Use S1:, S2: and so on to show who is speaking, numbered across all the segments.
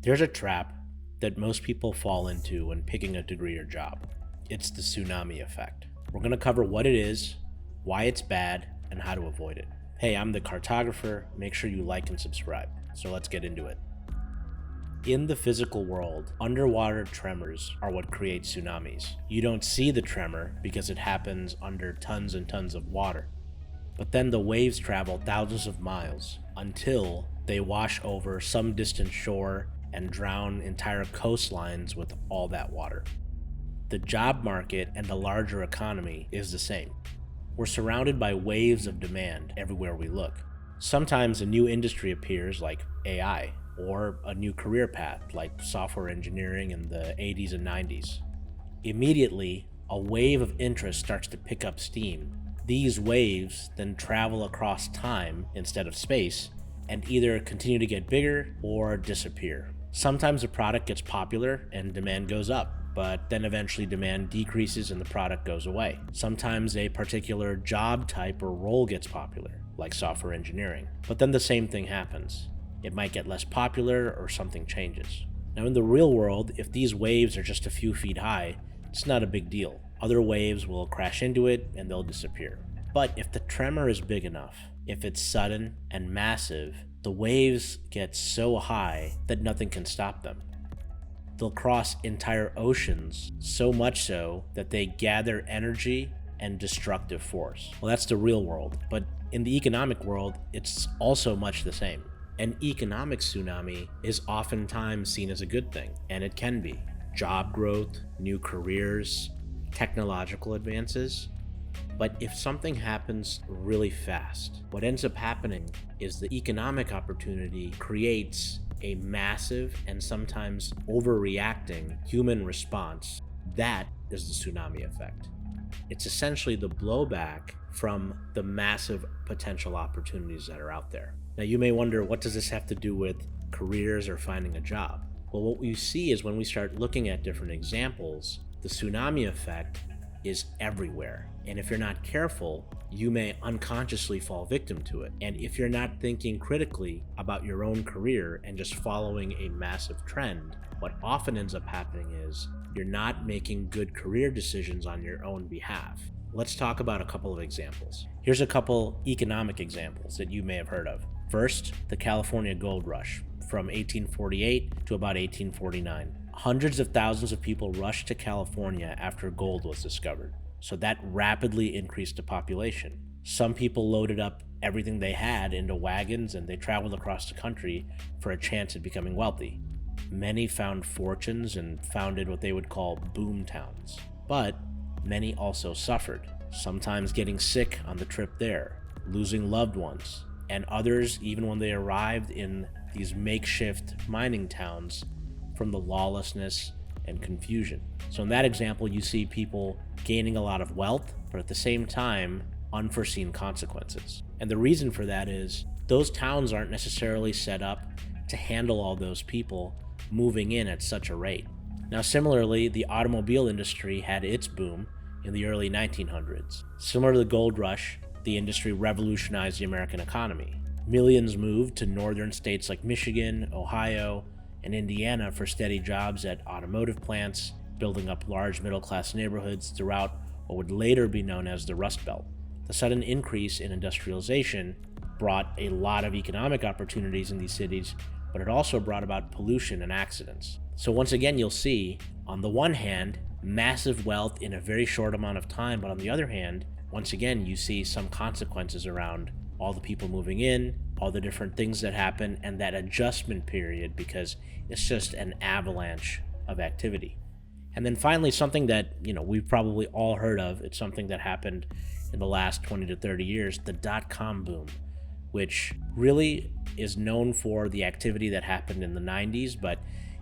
S1: There's a trap that most people fall into when picking a degree or job. It's the tsunami effect. We're going to cover what it is, why it's bad, and how to avoid it. Hey, I'm the cartographer. Make sure you like and subscribe. So let's get into it. In the physical world, underwater tremors are what create tsunamis. You don't see the tremor because it happens under tons and tons of water. But then the waves travel thousands of miles until they wash over some distant shore and drown entire coastlines with all that water. The job market and the larger economy is the same. We're surrounded by waves of demand everywhere we look. Sometimes a new industry appears like AI, or a new career path like software engineering in the 80s and 90s. Immediately, a wave of interest starts to pick up steam. These waves then travel across time instead of space and either continue to get bigger or disappear. Sometimes a product gets popular and demand goes up, but then eventually demand decreases and the product goes away. Sometimes a particular job type or role gets popular, like software engineering, but then the same thing happens. It might get less popular or something changes. Now in the real world, if these waves are just a few feet high, it's not a big deal. Other waves will crash into it and they'll disappear. But if the tremor is big enough, if it's sudden and massive, the waves get so high that nothing can stop them. They'll cross entire oceans, so much so that they gather energy and destructive force. Well, that's the real world, but in the economic world, it's also much the same. An economic tsunami is oftentimes seen as a good thing, and it can be. Job growth, new careers, technological advances. But if something happens really fast, what ends up happening is the economic opportunity creates a massive and sometimes overreacting human response. That is the tsunami effect. It's essentially the blowback from the massive potential opportunities that are out there. Now you may wonder, what does this have to do with careers or finding a job? Well, what we see is when we start looking at different examples, the tsunami effect is everywhere. And if you're not careful, you may unconsciously fall victim to it. And if you're not thinking critically about your own career and just following a massive trend, what often ends up happening is you're not making good career decisions on your own behalf. Let's talk about a couple of examples. Here's a couple economic examples that you may have heard of. First, the California Gold Rush from 1848 to about 1849. Hundreds of thousands of people rushed to California after gold was discovered. So that rapidly increased the population. Some people loaded up everything they had into wagons and they traveled across the country for a chance at becoming wealthy. Many found fortunes and founded what they would call boom towns. But many also suffered, sometimes getting sick on the trip there, losing loved ones, and others, even when they arrived in these makeshift mining towns, from the lawlessness and confusion. So in that example, you see people gaining a lot of wealth, but at the same time, unforeseen consequences. And the reason for that is those towns aren't necessarily set up to handle all those people moving in at such a rate. Now, similarly, the automobile industry had its boom in the early 1900s. Similar to the gold rush, the industry revolutionized the American economy. Millions moved to northern states like Michigan, Ohio, and Indiana for steady jobs at automotive plants, building up large middle-class neighborhoods throughout what would later be known as the Rust Belt. The sudden increase in industrialization brought a lot of economic opportunities in these cities, but it also brought about pollution and accidents. So once again, you'll see, on the one hand, massive wealth in a very short amount of time, but on the other hand, once again, you see some consequences around all the people moving in, all the different things that happen, and that adjustment period, because it's just an avalanche of activity. And then finally, something that we've probably all heard of, it's something that happened in the last 20 to 30 years, the dot-com boom, which really is known for the activity that happened in the 90s, but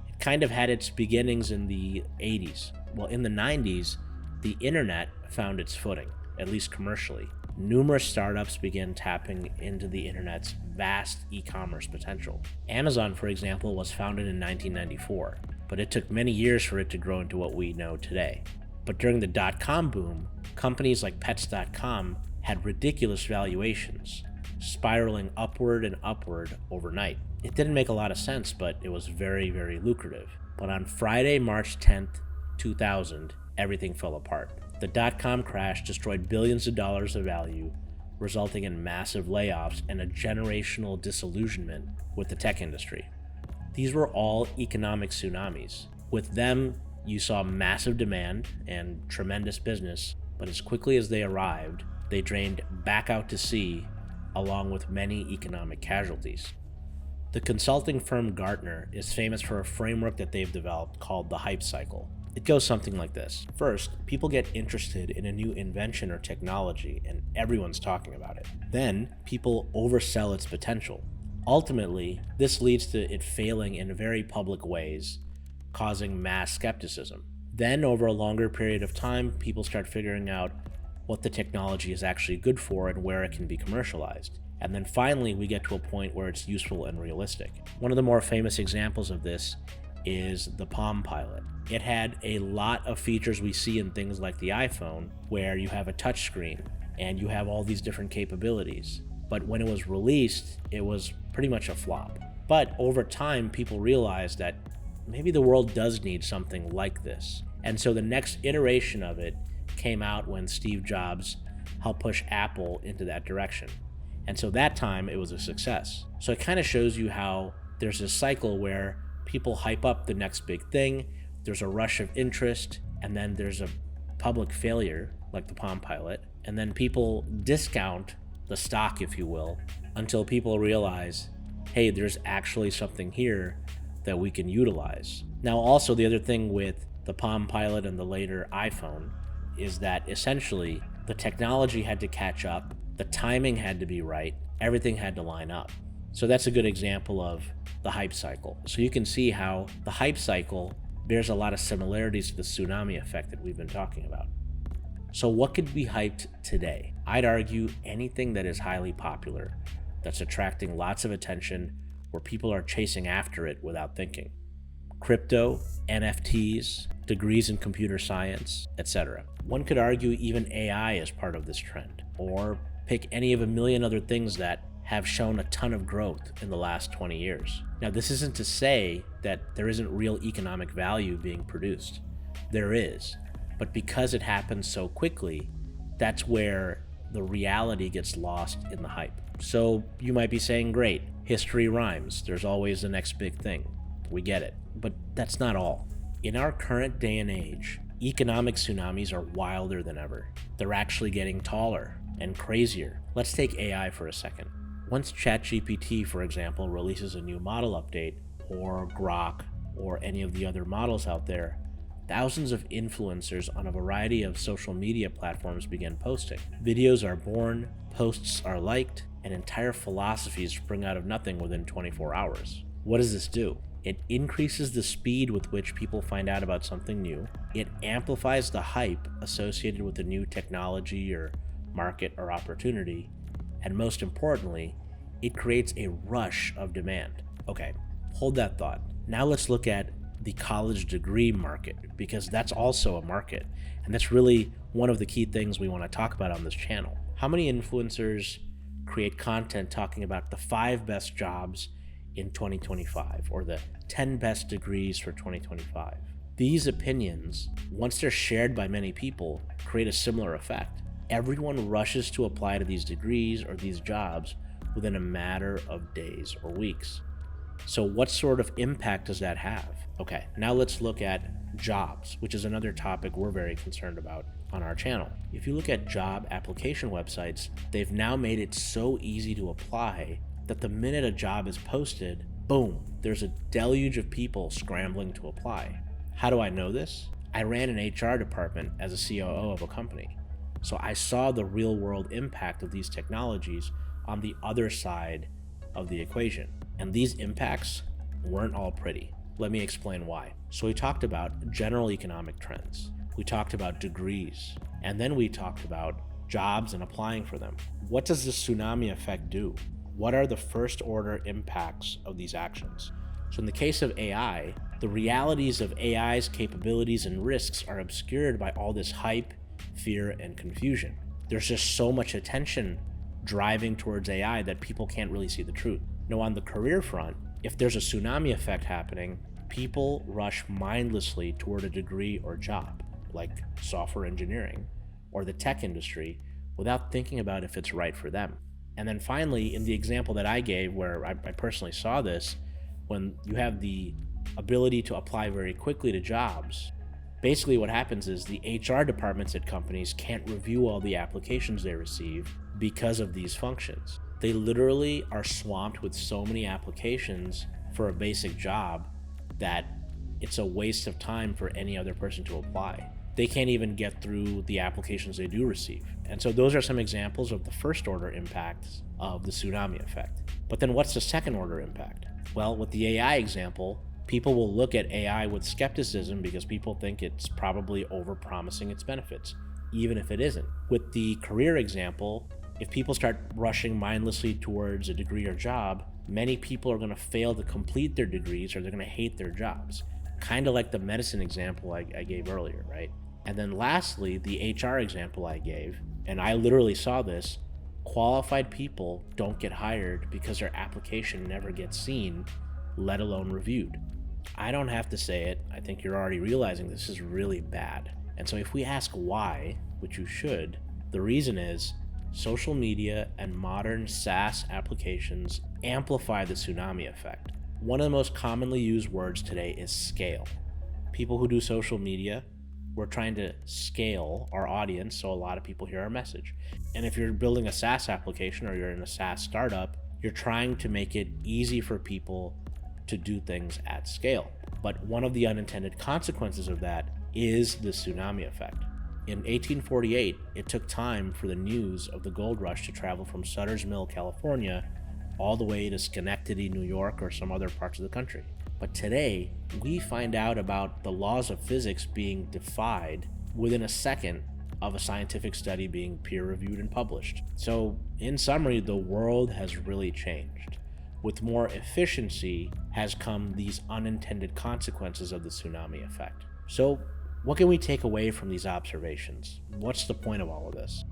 S1: it kind of had its beginnings in the 80s. Well, in the 90s, the internet found its footing, at least commercially. Numerous startups began tapping into the internet's vast e-commerce potential. Amazon, for example, was founded in 1994, but it took many years for it to grow into what we know today. But during the dot-com boom, companies like Pets.com had ridiculous valuations, spiraling upward and upward overnight. It didn't make a lot of sense, but it was very, very lucrative. But on Friday, March 10th, 2000, everything fell apart. The dot-com crash destroyed billions of dollars of value, resulting in massive layoffs and a generational disillusionment with the tech industry. These were all economic tsunamis. With them, you saw massive demand and tremendous business, but as quickly as they arrived, they drained back out to sea, along with many economic casualties. The consulting firm Gartner is famous for a framework that they've developed called the hype cycle. It goes something like this. First, people get interested in a new invention or technology, and everyone's talking about it. Then, people oversell its potential. Ultimately, this leads to it failing in very public ways, causing mass skepticism. Then, over a longer period of time, people start figuring out what the technology is actually good for and where it can be commercialized. And then finally, we get to a point where it's useful and realistic. One of the more famous examples of this is the Palm Pilot. It had a lot of features we see in things like the iPhone, where you have a touchscreen and you have all these different capabilities. But when it was released, it was pretty much a flop. But over time, people realized that maybe the world does need something like this. And so the next iteration of it came out when Steve Jobs helped push Apple into that direction. And so that time it was a success. So it kind of shows you how there's a cycle where people hype up the next big thing, there's a rush of interest, and then there's a public failure like the Palm Pilot, and then people discount the stock, if you will, until people realize, hey, there's actually something here that we can utilize. Now, also the other thing with the Palm Pilot and the later iPhone is that essentially the technology had to catch up, the timing had to be right, everything had to line up. So that's a good example of the hype cycle. So you can see how the hype cycle bears a lot of similarities to the tsunami effect that we've been talking about. So what could be hyped today? I'd argue anything that is highly popular, that's attracting lots of attention, where people are chasing after it without thinking. Crypto, NFTs, degrees in computer science, etc. One could argue even AI is part of this trend, or pick any of a million other things that have shown a ton of growth in the last 20 years. Now, this isn't to say that there isn't real economic value being produced. There is, but because it happens so quickly, that's where the reality gets lost in the hype. So you might be saying, great, history rhymes, there's always the next big thing. We get it, but that's not all. In our current day and age, economic tsunamis are wilder than ever. They're actually getting taller and crazier. Let's take AI for a second. Once ChatGPT, for example, releases a new model update, or Grok, or any of the other models out there, thousands of influencers on a variety of social media platforms begin posting. Videos are born, posts are liked, and entire philosophies spring out of nothing within 24 hours. What does this do? It increases the speed with which people find out about something new. It amplifies the hype associated with a new technology or market or opportunity. And most importantly, it creates a rush of demand. Okay, hold that thought. Now let's look at the college degree market, because that's also a market. And that's really one of the key things we want to talk about on this channel. How many influencers create content talking about the 5 best jobs in 2025 or the 10 best degrees for 2025? These opinions, once they're shared by many people, create a similar effect. Everyone rushes to apply to these degrees or these jobs within a matter of days or weeks. So what sort of impact does that have? Okay, now let's look at jobs, which is another topic we're very concerned about on our channel. If you look at job application websites, they've now made it so easy to apply that the minute a job is posted, boom, there's a deluge of people scrambling to apply. How do I know this? I ran an HR department as a COO of a company. So I saw the real world impact of these technologies on the other side of the equation. And these impacts weren't all pretty. Let me explain why. So we talked about general economic trends. We talked about degrees. And then we talked about jobs and applying for them. What does the tsunami effect do? What are the first order impacts of these actions? So in the case of AI, the realities of AI's capabilities and risks are obscured by all this hype, fear, and confusion. There's just so much attention driving towards AI that people can't really see the truth. Now, on the career front, If there's a tsunami effect happening, people rush mindlessly toward a degree or job, like software engineering or the tech industry, without thinking about if it's right for them. And then finally, in the example that I gave, where I personally saw this, when you have the ability to apply very quickly to jobs, basically what happens is the HR departments at companies can't review all the applications they receive because of these functions. They literally are swamped with so many applications for a basic job that it's a waste of time for any other person to apply. They can't even get through the applications they do receive. And so those are some examples of the first order impacts of the tsunami effect. But then what's the second order impact? Well, with the AI example, people will look at AI with skepticism because people think it's probably overpromising its benefits, even if it isn't. With the career example, if people start rushing mindlessly towards a degree or job, many people are going to fail to complete their degrees or they're going to hate their jobs. Kind of like the medicine example I gave earlier, right? And then lastly, the HR example I gave, and I literally saw this, qualified people don't get hired because their application never gets seen, let alone reviewed. I don't have to say it. I think you're already realizing this is really bad. And so if we ask why, which you should, the reason is social media and modern SaaS applications amplify the tsunami effect. One of the most commonly used words today is scale. People who do social media, we're trying to scale our audience so a lot of people hear our message. And if you're building a SaaS application or you're in a SaaS startup, you're trying to make it easy for people to do things at scale. But one of the unintended consequences of that is the tsunami effect. In 1848, it took time for the news of the gold rush to travel from Sutter's Mill, California, all the way to Schenectady, New York, or some other parts of the country. But today, we find out about the laws of physics being defied within a second of a scientific study being peer-reviewed and published. So, in summary, the world has really changed. With more efficiency has come these unintended consequences of the tsunami effect. So, what can we take away from these observations? What's the point of all of this?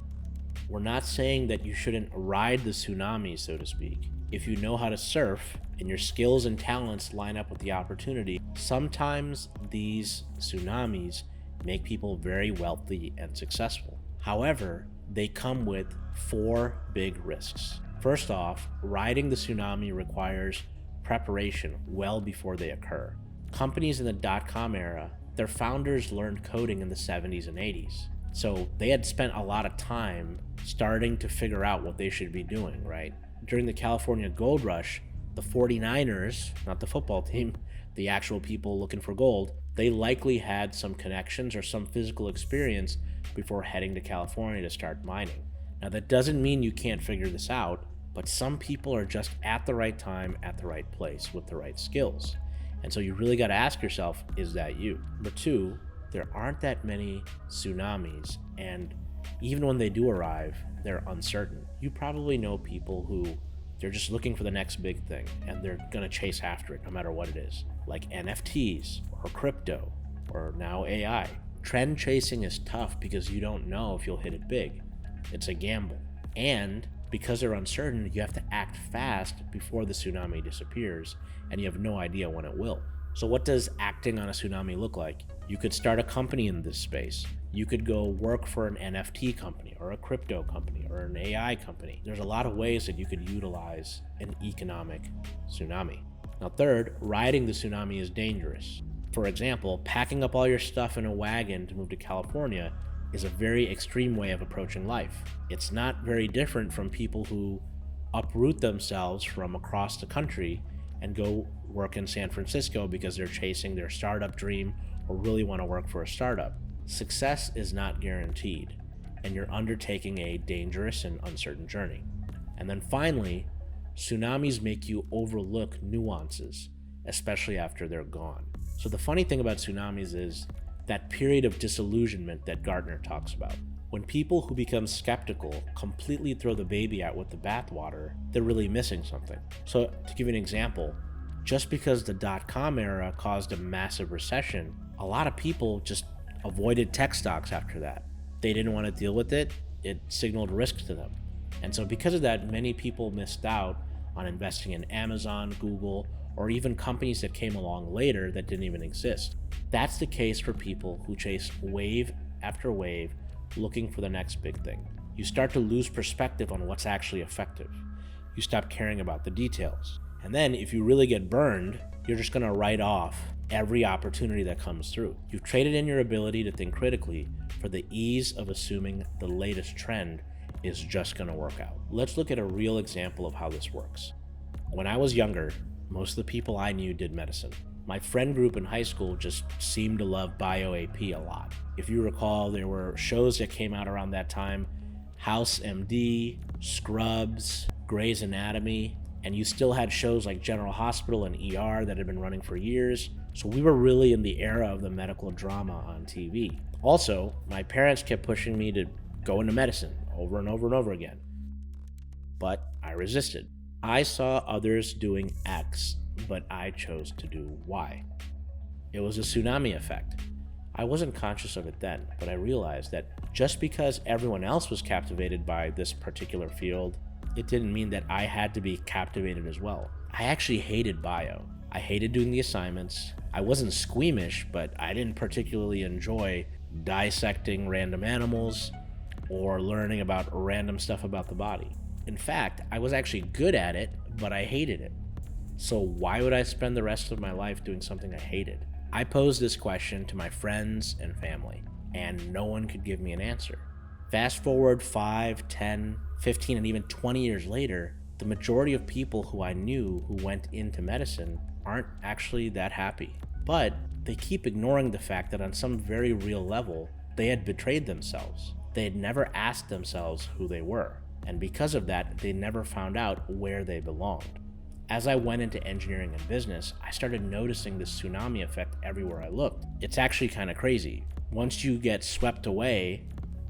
S1: We're not saying that you shouldn't ride the tsunami, so to speak. If you know how to surf and your skills and talents line up with the opportunity, sometimes these tsunamis make people very wealthy and successful. However, they come with 4 big risks. First off, riding the tsunami requires preparation well before they occur. Companies in the dot-com era, their founders learned coding in the 70s and 80s. So they had spent a lot of time starting to figure out what they should be doing, right? During the California Gold Rush, the 49ers, not the football team, the actual people looking for gold, they likely had some connections or some physical experience before heading to California to start mining. Now, that doesn't mean you can't figure this out, but some people are just at the right time, at the right place, with the right skills. And so you really got to ask yourself, is that you? Number 2, there aren't that many tsunamis, and even when they do arrive, they're uncertain. You probably know people who they're just looking for the next big thing, and they're going to chase after it no matter what it is, like NFTs or crypto or now AI. Trend chasing is tough because you don't know if you'll hit it big. It's a gamble. And because they're uncertain, you have to act fast before the tsunami disappears, and you have no idea when it will. So what does acting on a tsunami look like? You could start a company in this space. You could go work for an NFT company or a crypto company or an AI company. There's a lot of ways that you could utilize an economic tsunami. Now, third, riding the tsunami is dangerous. For example, packing up all your stuff in a wagon to move to California is a very extreme way of approaching life. It's not very different from people who uproot themselves from across the country and go work in San Francisco because they're chasing their startup dream or really want to work for a startup. Success is not guaranteed, and you're undertaking a dangerous and uncertain journey. And then finally, tsunamis make you overlook nuances, especially after they're gone. So the funny thing about tsunamis is that period of disillusionment that Gartner talks about. When people who become skeptical completely throw the baby out with the bathwater, they're really missing something. So to give you an example, just because the dot-com era caused a massive recession, a lot of people just avoided tech stocks after that. They didn't want to deal with it. It signaled risk to them. And so because of that, many people missed out on investing in Amazon, Google, or even companies that came along later that didn't even exist. That's the case for people who chase wave after wave looking for the next big thing. You start to lose perspective on what's actually effective. You stop caring about the details. And then if you really get burned, you're just going to write off every opportunity that comes through. You've traded in your ability to think critically for the ease of assuming the latest trend is just going to work out. Let's look at a real example of how this works. When I was younger, most of the people I knew did medicine. My friend group in high school just seemed to love Bio AP a lot. If you recall, there were shows that came out around that time: House MD, Scrubs, Grey's Anatomy, and you still had shows like General Hospital and ER that had been running for years. So we were really in the era of the medical drama on TV. Also, my parents kept pushing me to go into medicine over and over and over again. But I resisted. I saw others doing X, but I chose to do Y. It was a tsunami effect. I wasn't conscious of it then, but I realized that just because everyone else was captivated by this particular field, it didn't mean that I had to be captivated as well. I actually hated bio. I hated doing the assignments. I wasn't squeamish, but I didn't particularly enjoy dissecting random animals or learning about random stuff about the body. In fact, I was actually good at it, but I hated it. So why would I spend the rest of my life doing something I hated? I posed this question to my friends and family, and no one could give me an answer. Fast forward 5, 10, 15, and even 20 years later, the majority of people who I knew who went into medicine aren't actually that happy. But they keep ignoring the fact that on some very real level, they had betrayed themselves. They had never asked themselves who they were. And because of that, they never found out where they belonged. As I went into engineering and business, I started noticing this tsunami effect everywhere I looked. It's actually kind of crazy. Once you get swept away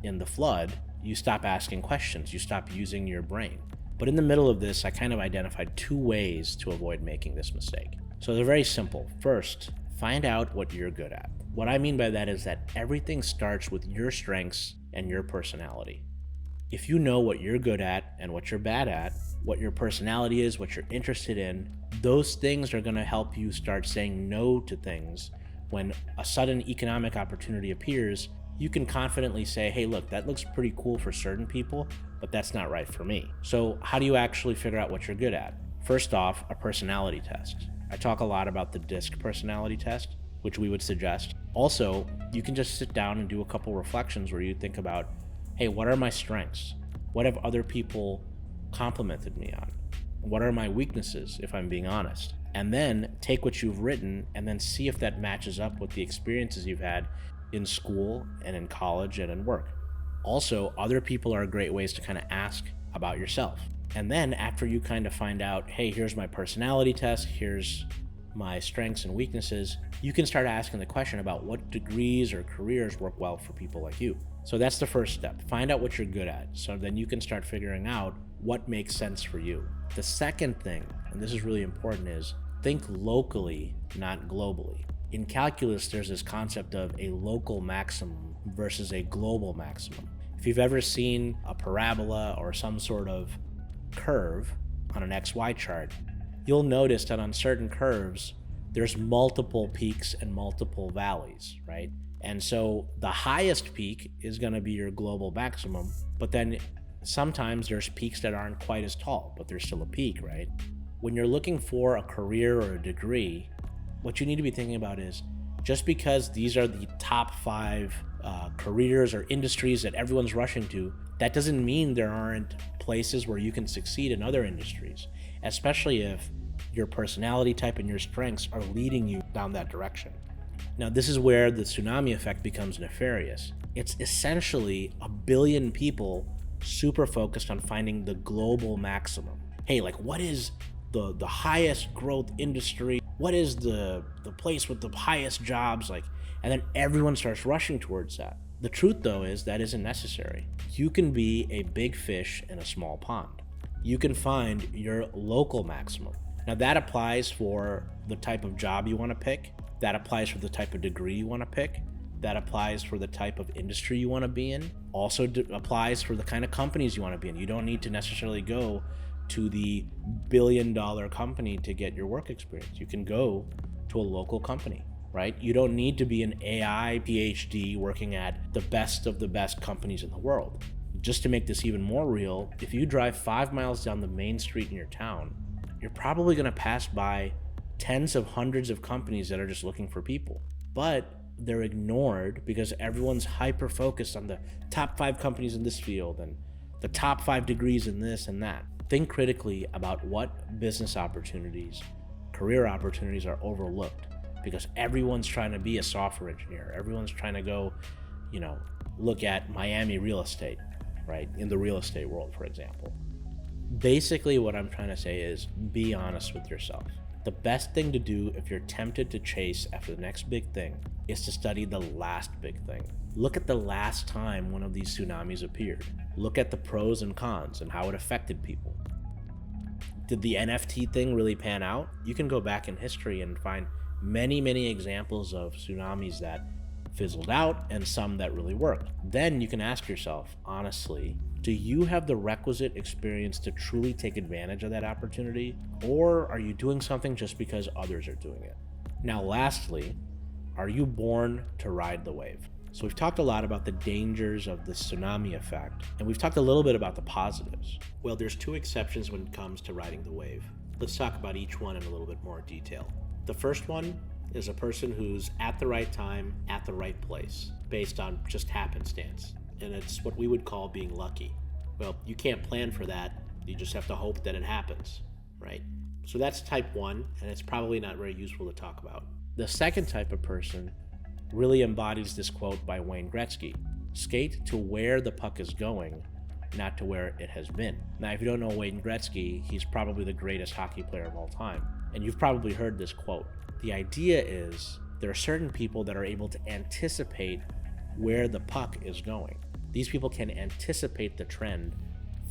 S1: in the flood, you stop asking questions, you stop using your brain. But in the middle of this, I kind of identified 2 ways to avoid making this mistake. So they're very simple. First, find out what you're good at. What I mean by that is that everything starts with your strengths and your personality. If you know what you're good at and what you're bad at, what your personality is, what you're interested in, those things are going to help you start saying no to things. When a sudden economic opportunity appears, you can confidently say, hey, look, that looks pretty cool for certain people, but that's not right for me. So how do you actually figure out what you're good at? First off, a personality test. I talk a lot about the DISC personality test, which we would suggest. Also, you can just sit down and do a couple reflections where you think about, hey, what are my strengths? What have other people complimented me on? What are my weaknesses, if I'm being honest? And then take what you've written and then see if that matches up with the experiences you've had in school and in college and in work. Also, other people are great ways to kind of ask about yourself. And then after you kind of find out, hey, here's my personality test, here's my strengths and weaknesses, you can start asking the question about what degrees or careers work well for people like you. So that's the first step. Find out what you're good at. So then you can start figuring out what makes sense for you. The second thing, and this is really important, is think locally, not globally. In calculus, there's this concept of a local maximum versus a global maximum. If you've ever seen a parabola or some sort of curve on an XY chart, you'll notice that on certain curves, there's multiple peaks and multiple valleys, right? And so the highest peak is going to be your global maximum, but then sometimes there's peaks that aren't quite as tall, but there's still a peak, right? When you're looking for a career or a degree, what you need to be thinking about is just because these are the top 5 careers or industries that everyone's rushing to, that doesn't mean there aren't places where you can succeed in other industries, especially if your personality type and your strengths are leading you down that direction. Now, this is where the tsunami effect becomes nefarious. It's essentially a billion people super focused on finding the global maximum. Hey, like, what is the highest growth industry? What is the place with the highest jobs? Like, and then everyone starts rushing towards that. The truth, though, is that isn't necessary. You can be a big fish in a small pond. You can find your local maximum. Now, that applies for the type of job you want to pick. That applies for the type of degree you want to pick. That applies for the type of industry you want to be in. Also applies for the kind of companies you want to be in. You don't need to necessarily go to the billion-dollar company to get your work experience. You can go to a local company, right? You don't need to be an AI PhD working at the best of the best companies in the world. Just to make this even more real, if you drive 5 miles down the main street in your town, you're probably going to pass by tens of hundreds of companies that are just looking for people. But they're ignored because everyone's hyper-focused on the top 5 companies in this field and the top 5 degrees in this and that. Think critically about what business opportunities, career opportunities are overlooked because everyone's trying to be a software engineer. Everyone's trying to go, look at Miami real estate, right? In the real estate world, for example. Basically, what I'm trying to say is be honest with yourself. The best thing to do if you're tempted to chase after the next big thing is to study the last big thing. Look at the last time one of these tsunamis appeared. Look at the pros and cons and how it affected people. Did the NFT thing really pan out? You can go back in history and find many, many examples of tsunamis that fizzled out and some that really worked. Then you can ask yourself, honestly, do you have the requisite experience to truly take advantage of that opportunity? Or are you doing something just because others are doing it? Now, lastly, are you born to ride the wave? So we've talked a lot about the dangers of the tsunami effect, and we've talked a little bit about the positives. Well, there's 2 exceptions when it comes to riding the wave. Let's talk about each one in a little bit more detail. The first one is a person who's at the right time, at the right place, based on just happenstance. And it's what we would call being lucky. Well, you can't plan for that. You just have to hope that it happens, right? So that's type 1, and it's probably not very useful to talk about. The second type of person really embodies this quote by Wayne Gretzky: skate to where the puck is going, not to where it has been. Now, if you don't know Wayne Gretzky, he's probably the greatest hockey player of all time. And you've probably heard this quote. The idea is there are certain people that are able to anticipate where the puck is going. These people can anticipate the trend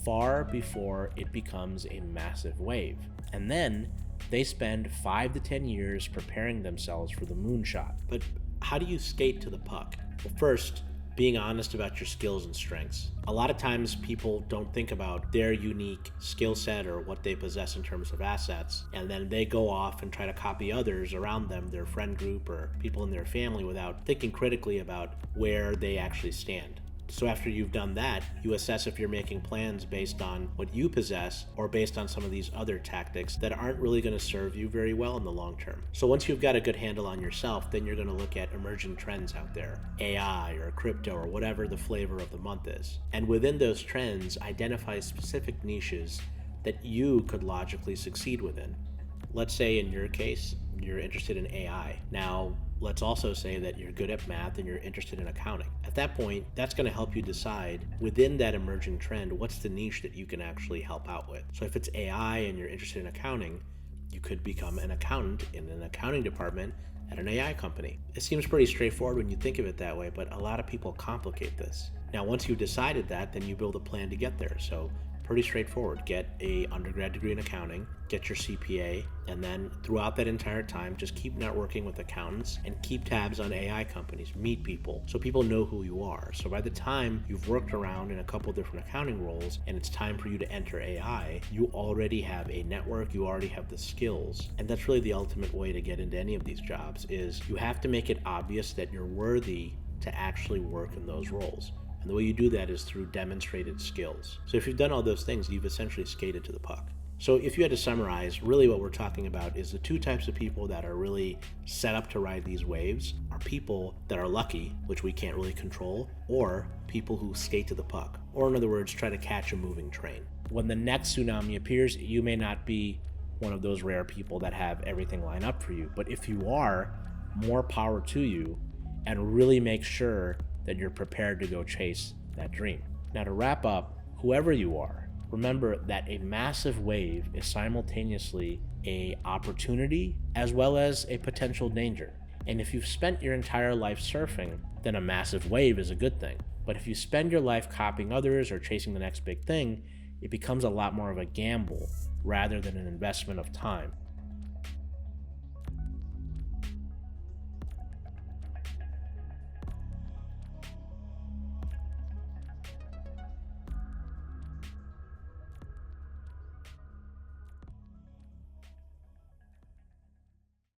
S1: far before it becomes a massive wave. And then they spend 5 to 10 years preparing themselves for the moonshot. But how do you skate to the puck? Well, first, being honest about your skills and strengths. A lot of times people don't think about their unique skill set or what they possess in terms of assets, and then they go off and try to copy others around them, their friend group or people in their family, without thinking critically about where they actually stand. So after you've done that, you assess if you're making plans based on what you possess or based on some of these other tactics that aren't really going to serve you very well in the long term. So once you've got a good handle on yourself, then you're going to look at emerging trends out there, AI or crypto or whatever the flavor of the month is. And within those trends, identify specific niches that you could logically succeed within. Let's say in your case, you're interested in AI. Now, let's also say that you're good at math and you're interested in accounting. At that point, that's going to help you decide within that emerging trend, what's the niche that you can actually help out with. So if it's AI and you're interested in accounting, you could become an accountant in an accounting department at an AI company. It seems pretty straightforward when you think of it that way, but a lot of people complicate this. Now, once you've decided that, then you build a plan to get there. So pretty straightforward. Get a undergrad degree in accounting, get your CPA, and then throughout that entire time, just keep networking with accountants and keep tabs on AI companies, meet people, so people know who you are. So by the time you've worked around in a couple different accounting roles and it's time for you to enter AI, you already have a network, you already have the skills. And that's really the ultimate way to get into any of these jobs, is you have to make it obvious that you're worthy to actually work in those roles. And the way you do that is through demonstrated skills. So if you've done all those things, you've essentially skated to the puck. So if you had to summarize, really what we're talking about is the 2 types of people that are really set up to ride these waves are people that are lucky, which we can't really control, or people who skate to the puck, or in other words, try to catch a moving train. When the next tsunami appears, you may not be one of those rare people that have everything lined up for you, but if you are, more power to you, and really make sure that you're prepared to go chase that dream. Now, to wrap up, whoever you are, remember that a massive wave is simultaneously an opportunity as well as a potential danger. And if you've spent your entire life surfing, then a massive wave is a good thing. But if you spend your life copying others or chasing the next big thing, it becomes a lot more of a gamble rather than an investment of time.